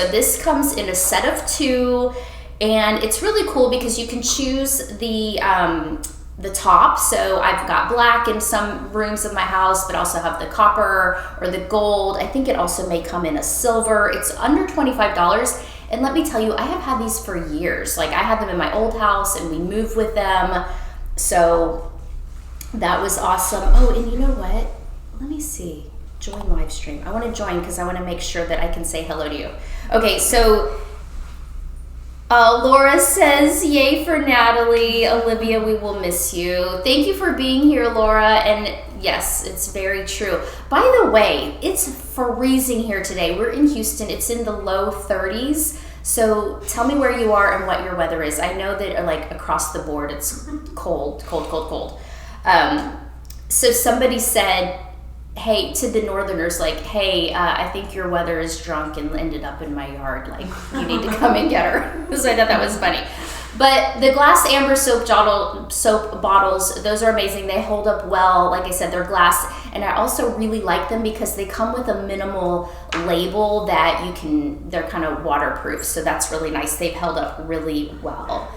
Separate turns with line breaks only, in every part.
So this comes in a set of 2, and it's really cool because you can choose the top. So I've got black in some rooms of my house, but also have the copper or the gold. I think it also may come in a silver. It's under $25. And let me tell you, I have had these for years. Like, I had them in my old house and we moved with them. So that was awesome. Oh, and you know what? Let me see. Join live stream. I want to join because I want to make sure that I can say hello to you. Okay, so Laura says, yay for Natalie. Olivia, we will miss you. Thank you for being here, Laura. And yes, it's very true. By the way, it's freezing here today. We're in Houston. It's in the low 30s. So tell me where you are and what your weather is. I know that like across the board, it's cold, cold, cold, cold. So somebody said, hey, to the northerners, like, hey, I think your weather is drunk and ended up in my yard. Like, you need to come and get her. So I thought that was funny. But the glass amber soap bottles, those are amazing. They hold up well. Like I said, they're glass. And I also really like them because they come with a minimal label that they're kind of waterproof. So that's really nice. They've held up really well.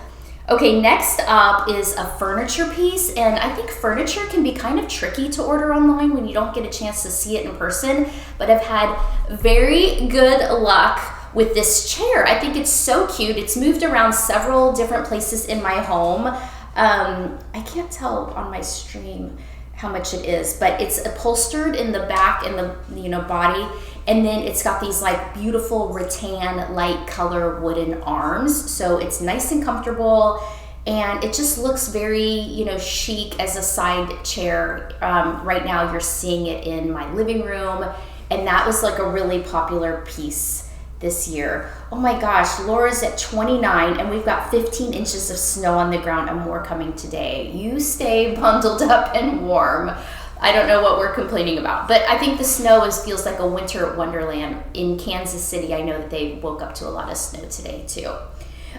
Okay, next up is a furniture piece, and I think furniture can be kind of tricky to order online when you don't get a chance to see it in person, but I've had very good luck with this chair. I think it's so cute. It's moved around several different places in my home. I can't tell on my stream how much it is, but it's upholstered in the back and the body, and then it's got these like beautiful rattan light color wooden arms, so it's nice and comfortable, and it just looks very chic as a side chair. Right now you're seeing it in my living room, and that was like a really popular piece this year. Oh my gosh, Laura's at 29 and we've got 15 inches of snow on the ground and more coming today. You stay bundled up and warm. I don't know what we're complaining about, but I think the snow feels like a winter wonderland. In Kansas City, I know that they woke up to a lot of snow today too.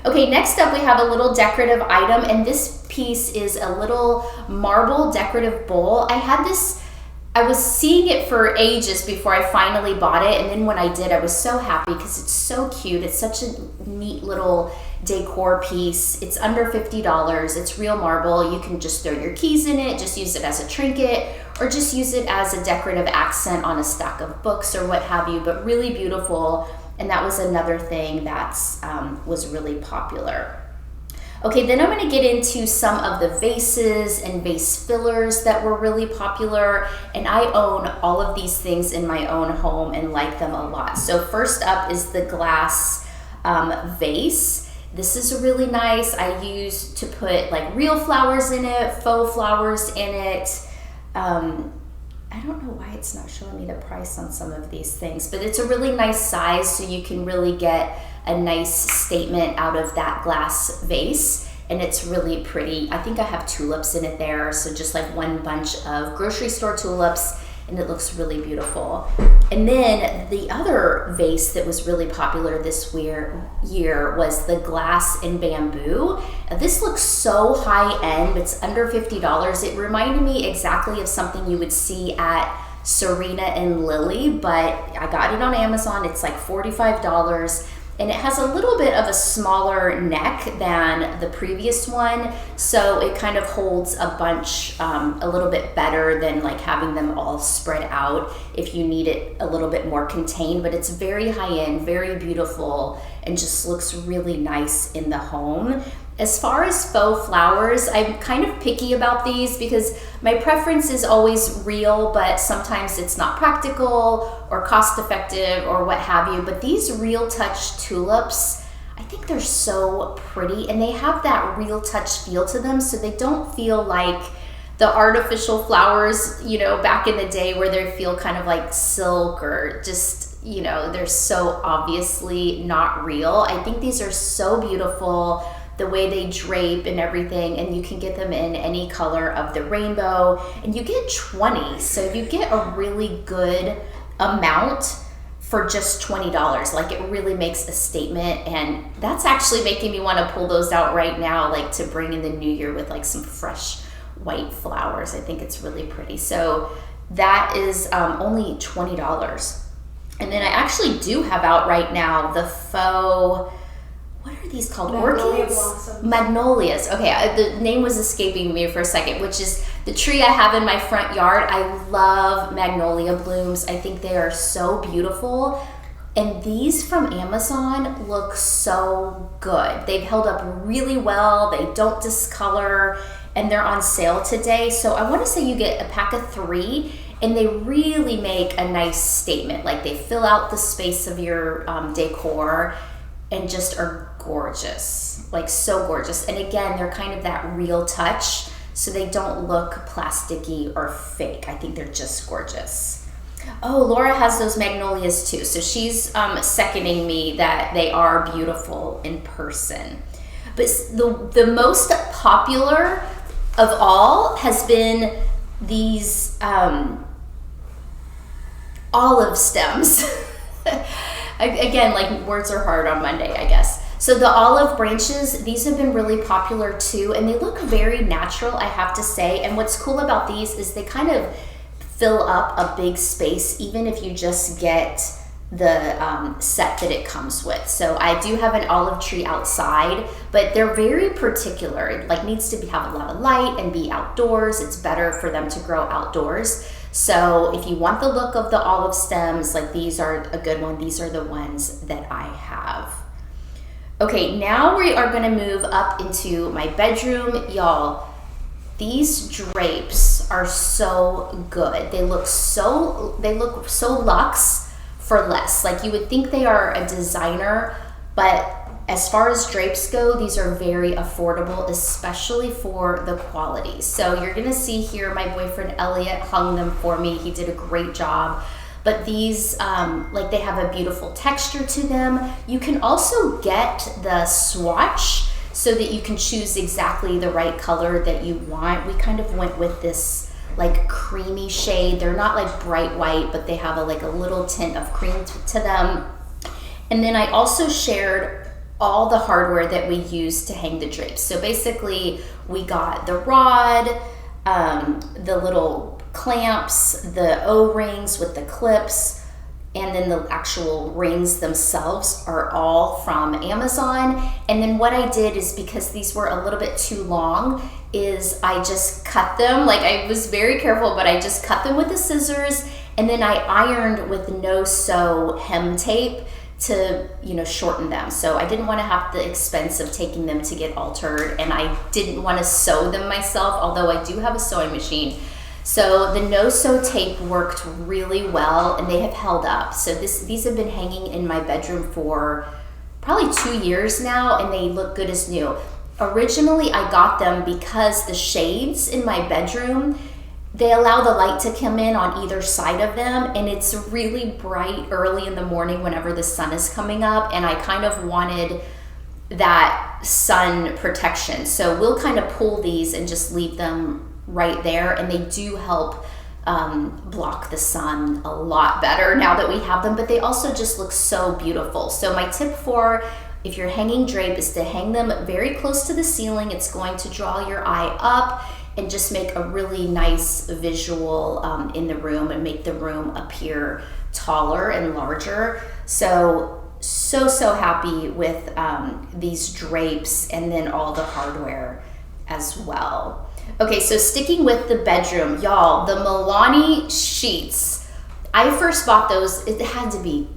Okay, next up we have a little decorative item, and this piece is a little marble decorative bowl. I was seeing it for ages before I finally bought it, and then when I did, I was so happy because it's so cute. It's such a neat little decor piece. It's under $50. It's real marble. You can just throw your keys in it, just use it as a trinket, or just use it as a decorative accent on a stack of books or what have you, but really beautiful. And that was another thing that was really popular. Okay, then I'm going to get into some of the vases and vase fillers that were really popular, and I own all of these things in my own home and like them a lot. So first up is the glass vase. This is really nice. I use to put like real flowers in it, faux flowers in it. I don't know why it's not showing me the price on some of these things, but it's a really nice size, so you can really get a nice statement out of that glass vase, and it's really pretty. I think I have tulips in it there, so just like one bunch of grocery store tulips, and it looks really beautiful. And then the other vase that was really popular this year was the glass and bamboo. This looks so high end. It's under $50. It reminded me exactly of something you would see at Serena and Lily, but I got it on Amazon. It's like $45. And it has a little bit of a smaller neck than the previous one, so it kind of holds a bunch a little bit better than like having them all spread out if you need it a little bit more contained. But it's very high end, very beautiful, and just looks really nice in the home. As far as faux flowers, I'm kind of picky about these because my preference is always real, but sometimes it's not practical or cost effective or what have you. But these Real Touch tulips, I think they're so pretty, and they have that real touch feel to them, so they don't feel like the artificial flowers, back in the day where they feel kind of like silk or just, they're so obviously not real. I think these are so beautiful, the way they drape and everything, and you can get them in any color of the rainbow, and you get 20, so you get a really good amount for just $20. Like, it really makes a statement, and that's actually making me want to pull those out right now, like to bring in the new year with like some fresh white flowers. I think it's really pretty. So that is only $20. And then I actually do have out right now the faux, what are these called?
Magnolia
Orchids?
blossoms.
Magnolias. Okay, the name was escaping me for a second, which is the tree I have in my front yard. I love magnolia blooms. I think they are so beautiful. And these from Amazon look so good. They've held up really well. They don't discolor, and they're on sale today. So I want to say you get a pack of 3, and they really make a nice statement. Like they fill out the space of your decor and just are gorgeous, like so gorgeous. And again, they're kind of that real touch, so they don't look plasticky or fake. I think they're just gorgeous. Oh, Laura has those magnolias too. So she's seconding me that they are beautiful in person. But the most popular of all has been these olive stems. Again, like words are hard on Monday, I guess. So the olive branches, these have been really popular too, and they look very natural, I have to say. And what's cool about these is they kind of fill up a big space, even if you just get the set that it comes with. So I do have an olive tree outside, but they're very particular. It like needs to have a lot of light and be outdoors. It's better for them to grow outdoors. So if you want the look of the olive stems, like these are a good one. These are the ones that I have. Okay, now we are gonna move up into my bedroom. Y'all, these drapes are so good. They look so luxe for less. Like you would think they are a designer, but as far as drapes go, these are very affordable, especially for the quality. So you're gonna see here, my boyfriend Elliot hung them for me. He did a great job. But these, like they have a beautiful texture to them. You can also get the swatch so that you can choose exactly the right color that you want. We kind of went with this like creamy shade. They're not like bright white, but they have like a little tint of cream to them. And then I also shared all the hardware that we use to hang the drapes. So basically we got the rod, the little clamps, the O-rings with the clips, and then the actual rings themselves are all from Amazon. And then what I did is, because these were a little bit too long, is I just cut them. Like I was very careful, but I just cut them with the scissors, and then I ironed with no-sew hem tape to, you know, shorten them. So I didn't want to have the expense of taking them to get altered, and I didn't want to sew them myself, although I do have a sewing machine. So the no-sew tape worked really well, and they have held up. So these have been hanging in my bedroom for probably 2 years now, and they look good as new. Originally, I got them because the shades in my bedroom, they allow the light to come in on either side of them, and it's really bright early in the morning whenever the sun is coming up, and I kind of wanted that sun protection. So we'll kind of pull these and just leave them right there, and they do help block the sun a lot better now that we have them, but they also just look so beautiful. So my tip for if you're hanging drape is to hang them very close to the ceiling. It's going to draw your eye up and just make a really nice visual in the room and make the room appear taller and larger. So happy with these drapes, and then all the hardware as well. Okay, so sticking with the bedroom, y'all, the Milani sheets. I first bought those, it had to be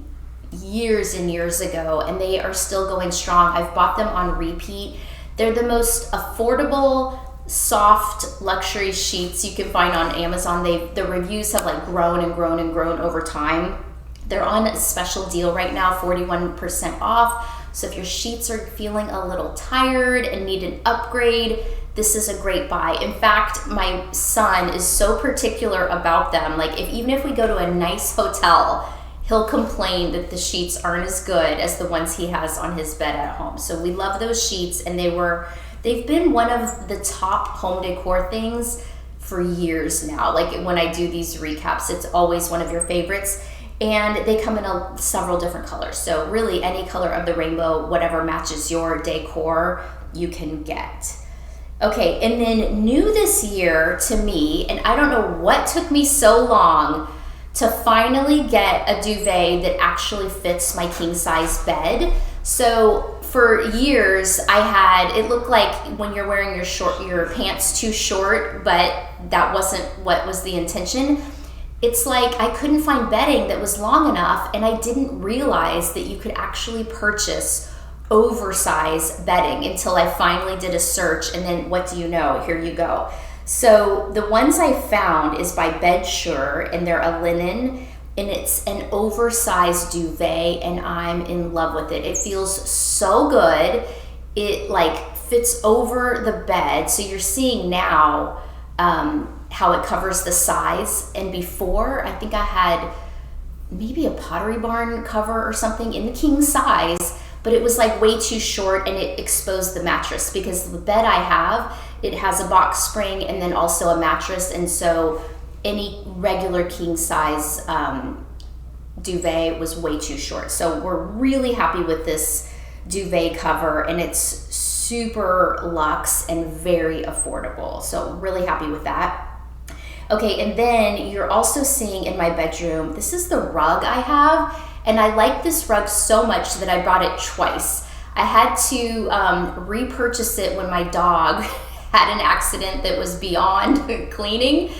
years and years ago, and they are still going strong. I've bought them on repeat. They're the most affordable, soft luxury sheets you can find on Amazon. The reviews have like grown and grown and grown over time. They're on a special deal right now, 41% off. So if your sheets are feeling a little tired and need an upgrade, this is a great buy. In fact, my son is so particular about them. Like even if we go to a nice hotel, he'll complain that the sheets aren't as good as the ones he has on his bed at home. So we love those sheets, and they've been one of the top home decor things for years now. Like when I do these recaps, it's always one of your favorites. And they come in several different colors. So really any color of the rainbow, whatever matches your decor, you can get. Okay, and then new this year to me, and I don't know what took me so long to finally get a duvet that actually fits my king size bed. So for years it looked like when you're wearing your pants too short, but that wasn't what was the intention. It's like I couldn't find bedding that was long enough, and I didn't realize that you could actually purchase oversized bedding until I finally did a search, and then what do you know? Here you go. So the ones I found is by Bedsure, and they're a linen, and it's an oversized duvet, and I'm in love with it. It feels so good. It like fits over the bed. So you're seeing now how it covers the size. And before, I think I had maybe a Pottery Barn cover or something in the king size, but it was like way too short, and it exposed the mattress, because the bed I have, it has a box spring and then also a mattress, and so any regular king size duvet was way too short. So we're really happy with this duvet cover, and it's super luxe and very affordable. So really happy with that. Okay, and then you're also seeing in my bedroom, this is the rug I have, and I like this rug so much that I brought it twice. I had to repurchase it when my dog had an accident that was beyond cleaning.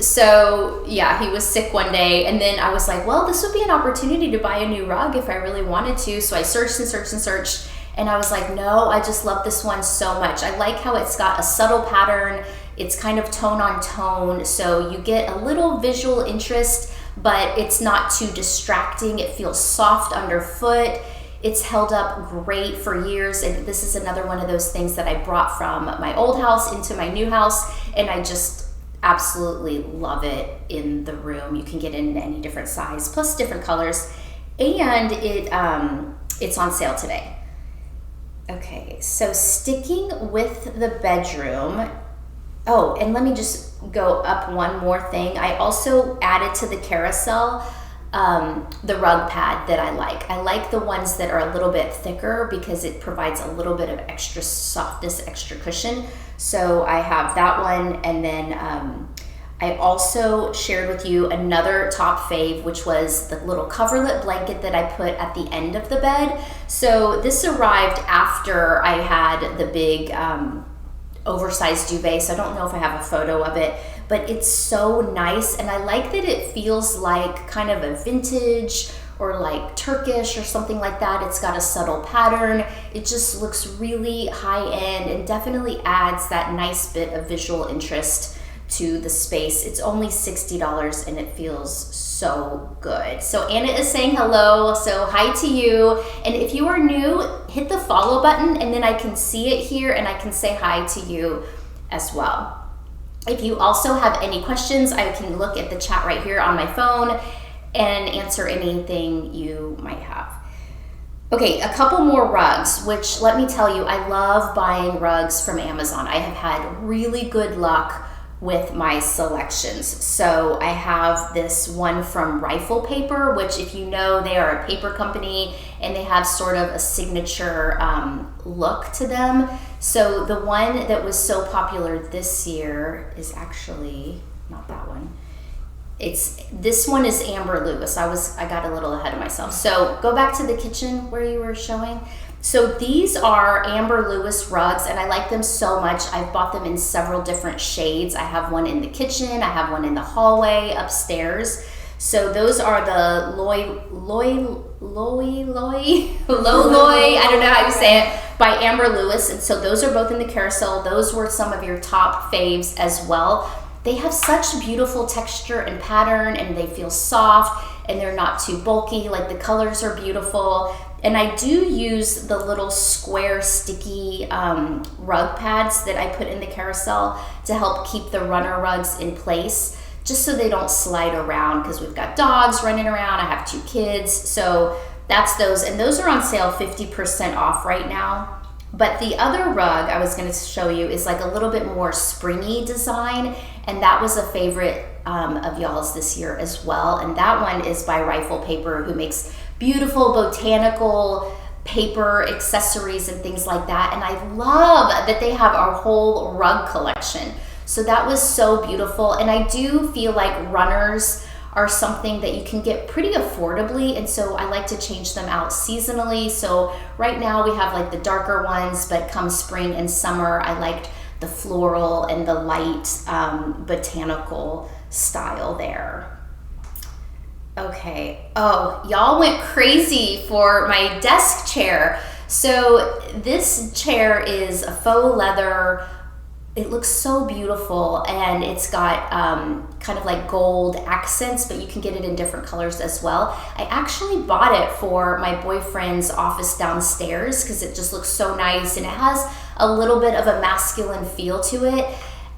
So yeah, he was sick one day, and then I was like, well, this would be an opportunity to buy a new rug if I really wanted to. So I searched and searched and searched, and I was like, no, I just love this one so much. I like how it's got a subtle pattern. It's kind of tone on tone, so you get a little visual interest, but it's not too distracting. It feels soft underfoot. It's held up great for years, and this is another one of those things that I brought from my old house into my new house, and I just absolutely love it in the room. You can get it in any different size, plus different colors, and it's on sale today. Okay, so sticking with the bedroom. Oh, and let me just go up one more thing. I also added to the carousel the rug pad that I like. I like the ones that are a little bit thicker because it provides a little bit of extra softness, extra cushion. So I have that one, and then I also shared with you another top fave, which was the little coverlet blanket that I put at the end of the bed. So this arrived after I had the big oversized duvet, so I don't know if I have a photo of it, but it's so nice, and I like that it feels like kind of a vintage or like Turkish or something like that. It's got a subtle pattern. It just looks really high end and definitely adds that nice bit of visual interest to the space. It's only $60 and it feels so good. So Anna is saying hello, so hi to you. And if you are new, hit the follow button, and then I can see it here and I can say hi to you as well. If you also have any questions, I can look at the chat right here on my phone and answer anything you might have. Okay, a couple more rugs, which let me tell you, I love buying rugs from Amazon. I have had really good luck with my selections. So I have this one from Rifle Paper, which, if you know, they are a paper company and they have sort of a signature look to them. So the one that was so popular this year is actually not that one. This one is Amber Lewis. I got a little ahead of myself. So go back to the kitchen where you were showing. So these are Amber Lewis rugs, and I like them so much. I've bought them in several different shades. I have one in the kitchen. I have one in the hallway upstairs. So those are the Loi, I don't know how you say it, by Amber Lewis. And so those are both in the carousel. Those were some of your top faves as well. They have such beautiful texture and pattern, and they feel soft, and they're not too bulky. Like, the colors are beautiful. And I do use the little square sticky rug pads that I put in the carousel to help keep the runner rugs in place, just so they don't slide around, because we've got dogs running around. I have 2 kids. So that's those. And those are on sale 50% off right now. But the other rug I was going to show you is like a little bit more springy design, and that was a favorite of y'all's this year as well. And that one is by Rifle Paper, who makes beautiful botanical paper accessories and things like that. And I love that they have our whole rug collection. So that was so beautiful. And I do feel like runners are something that you can get pretty affordably, and so I like to change them out seasonally. So right now we have like the darker ones, but come spring and summer, I liked the floral and the light botanical style there. Okay, oh, y'all went crazy for my desk chair. So this chair is a faux leather. It looks so beautiful, and it's got kind of like gold accents, but you can get it in different colors as well. I actually bought it for my boyfriend's office downstairs because it just looks so nice, and it has a little bit of a masculine feel to it.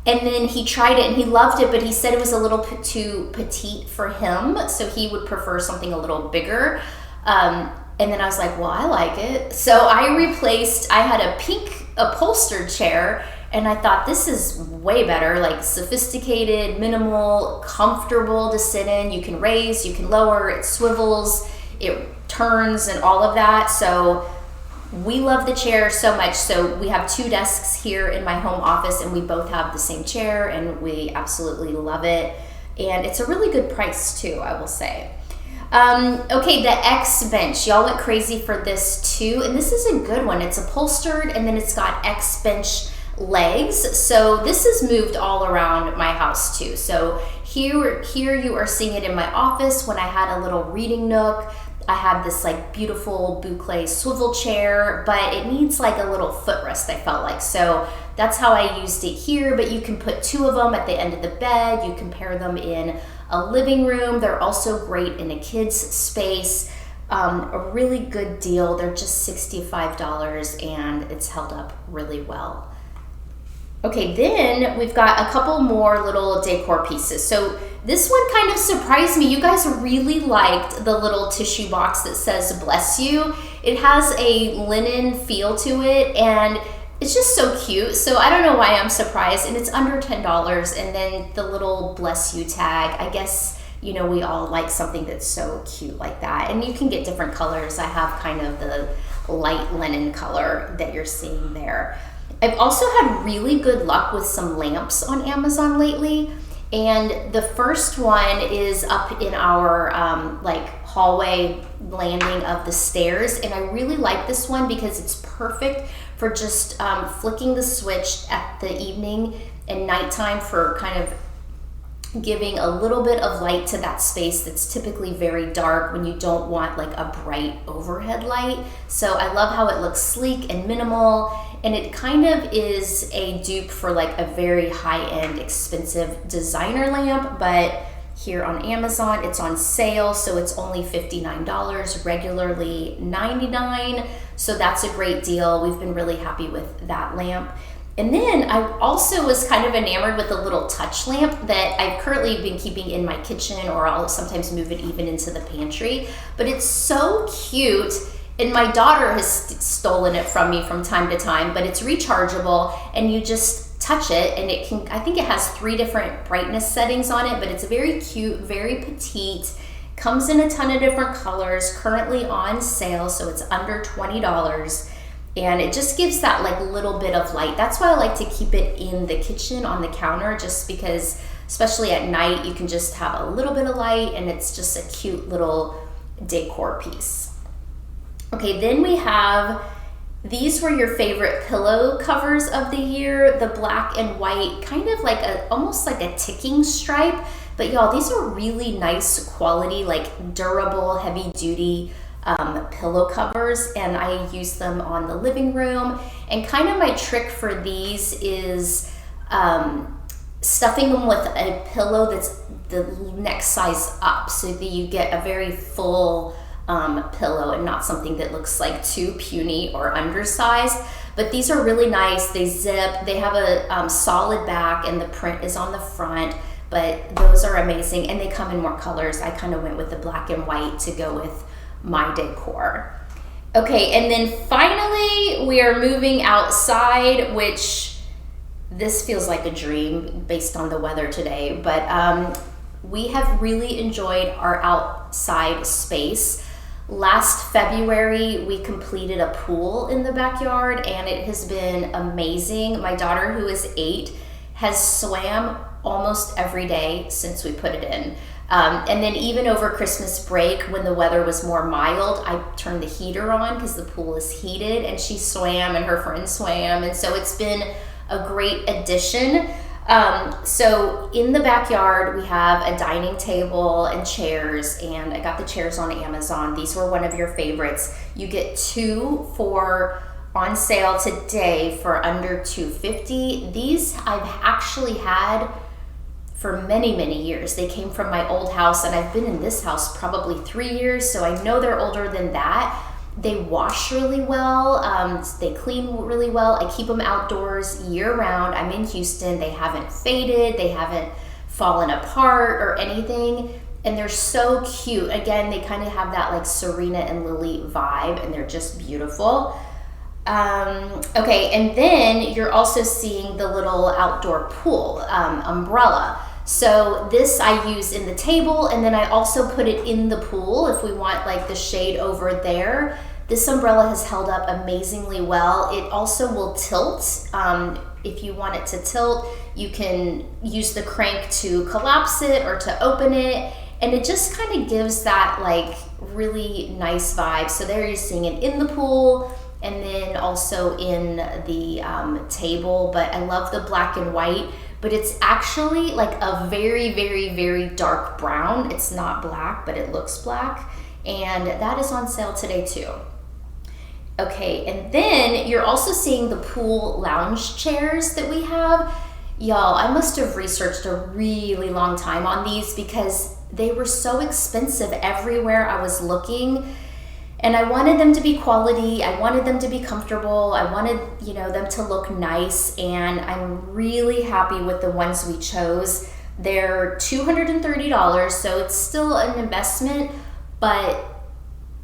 And then he tried it and he loved it, but he said it was a little too petite for him, so he would prefer something a little bigger. And then I was like, well, I like it. So I had a pink upholstered chair, and I thought, this is way better, like sophisticated, minimal, comfortable to sit in. You can raise, you can lower, it swivels, it turns, and all of that. So we love the chair so much. So we have 2 desks here in my home office, and we both have the same chair, and we absolutely love it. And it's a really good price too, I will say. Okay, the X bench. Y'all went crazy for this too, and this is a good one. It's upholstered, and then it's got X bench legs. So this is moved all around my house too. So here you are seeing it in my office when I had a little reading nook. I have this like beautiful boucle swivel chair, but it needs like a little footrest, I felt like. So that's how I used it here, but you can put 2 of them at the end of the bed. You can pair them in a living room. They're also great in a kid's space. A really good deal. They're just $65, and it's held up really well. Okay, then we've got a couple more little decor pieces. So this one kind of surprised me. You guys really liked the little tissue box that says bless you. It has a linen feel to it, and it's just so cute. So I don't know why I'm surprised, and it's under $10. And then the little bless you tag, I guess, you know, we all like something that's so cute like that. And you can get different colors. I have kind of the light linen color that you're seeing there. I've also had really good luck with some lamps on Amazon lately. And the first one is up in our like hallway landing of the stairs. And I really like this one because it's perfect for just flicking the switch at the evening and nighttime for kind of giving a little bit of light to that space that's typically very dark when you don't want like a bright overhead light. So I love how it looks sleek and minimal, and it kind of is a dupe for like a very high-end expensive designer lamp, but here on Amazon it's on sale, so it's only $59, regularly $99, so that's a great deal. We've been really happy with that lamp. And then I also was kind of enamored with a little touch lamp that I've currently been keeping in my kitchen, or I'll sometimes move it even into the pantry. But it's so cute, and my daughter has stolen it from me from time to time, but it's rechargeable, and you just touch it, and it can, I think it has 3 different brightness settings on it, but it's very cute, very petite, comes in a ton of different colors, currently on sale, so it's under $20. And it just gives that like little bit of light. That's why I like to keep it in the kitchen on the counter, just because, especially at night, you can just have a little bit of light, and it's just a cute little decor piece. Okay, then we have, these were your favorite pillow covers of the year, the black and white, kind of like almost like a ticking stripe. But y'all, these are really nice quality, like durable, heavy duty pillow covers, and I use them on the living room. And kind of my trick for these is stuffing them with a pillow that's the next size up, so that you get a very full pillow and not something that looks like too puny or undersized. But these are really nice. They zip, they have a solid back, and the print is on the front, but those are amazing, and they come in more colors. I kind of went with the black and white to go with my decor. Okay, and then finally we are moving outside, which this feels like a dream based on the weather today, but we have really enjoyed our outside space. Last February, we completed a pool in the backyard, and it has been amazing. My daughter, who is 8, has swam almost every day since we put it in. And then even over Christmas break, when the weather was more mild, I turned the heater on because the pool is heated, and she swam and her friends swam. And so it's been a great addition. So in the backyard, we have a dining table and chairs, and I got the chairs on Amazon. These were one of your favorites. You get 2 for on sale today for under $250. These I've actually had for many years. They came from my old house, and I've been in this house probably 3 years, so I know they're older than that. They wash really well, they clean really well. I keep them outdoors year round. I'm in Houston. They haven't faded, they haven't fallen apart or anything, and they're so cute. Again, they kind of have that like Serena and Lily vibe, and they're just beautiful. Okay, and then you're also seeing the little outdoor pool umbrella. So this I use in the table, and then I also put it in the pool if we want like the shade over there. This umbrella has held up amazingly well. It also will tilt. If you want it to tilt, you can use the crank to collapse it or to open it, and it just kind of gives that like really nice vibe. So there you're seeing it in the pool, and then also in the table. But I love the black and white, but it's actually like a very dark brown. It's not black, but it looks black, and that is on sale today too. Okay, and then you're also seeing the pool lounge chairs that we have. Y'all, I must have researched a really long time on these because they were so expensive everywhere I was looking. And I wanted them to be quality, I wanted them to be comfortable, I wanted, you know, them to look nice, and I'm really happy with the ones we chose. They're $230, so it's still an investment, but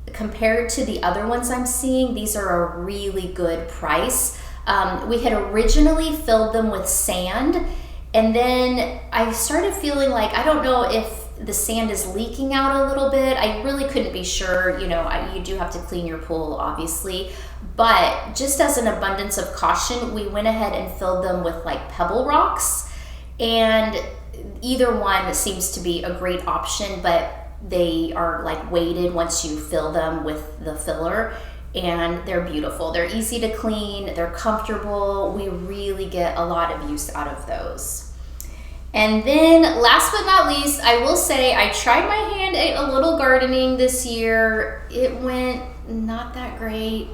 compared to the other ones I'm seeing, these are a really good price. We had originally filled them with sand, and then I started feeling like, I don't know if the sand is leaking out a little bit. I really couldn't be sure. You know, you do have to clean your pool, obviously, but just as an abundance of caution, we went ahead and filled them with like pebble rocks, and either one seems to be a great option, but they are like weighted once you fill them with the filler, and they're beautiful. They're easy to clean, they're comfortable. We really get a lot of use out of those. And then last but not least, I will say I tried my hand at a little gardening this year. It went not that great,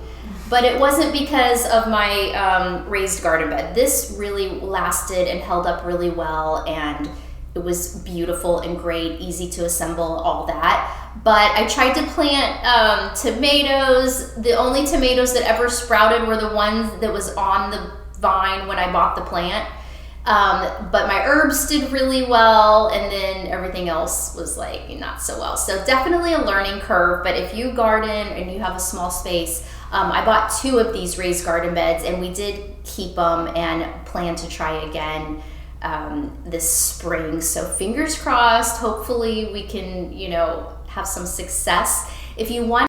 but it wasn't because of my raised garden bed. This really lasted and held up really well, and it was beautiful and great, easy to assemble, all that. But I tried to plant tomatoes. The only tomatoes that ever sprouted were the ones that was on the vine when I bought the plant. But my herbs did really well, and then everything else was like not so well. So definitely a learning curve, but if you garden and you have a small space, I bought 2 of these raised garden beds, and we did keep them and plan to try again this spring. So fingers crossed, hopefully we can, you know, have some success. If you want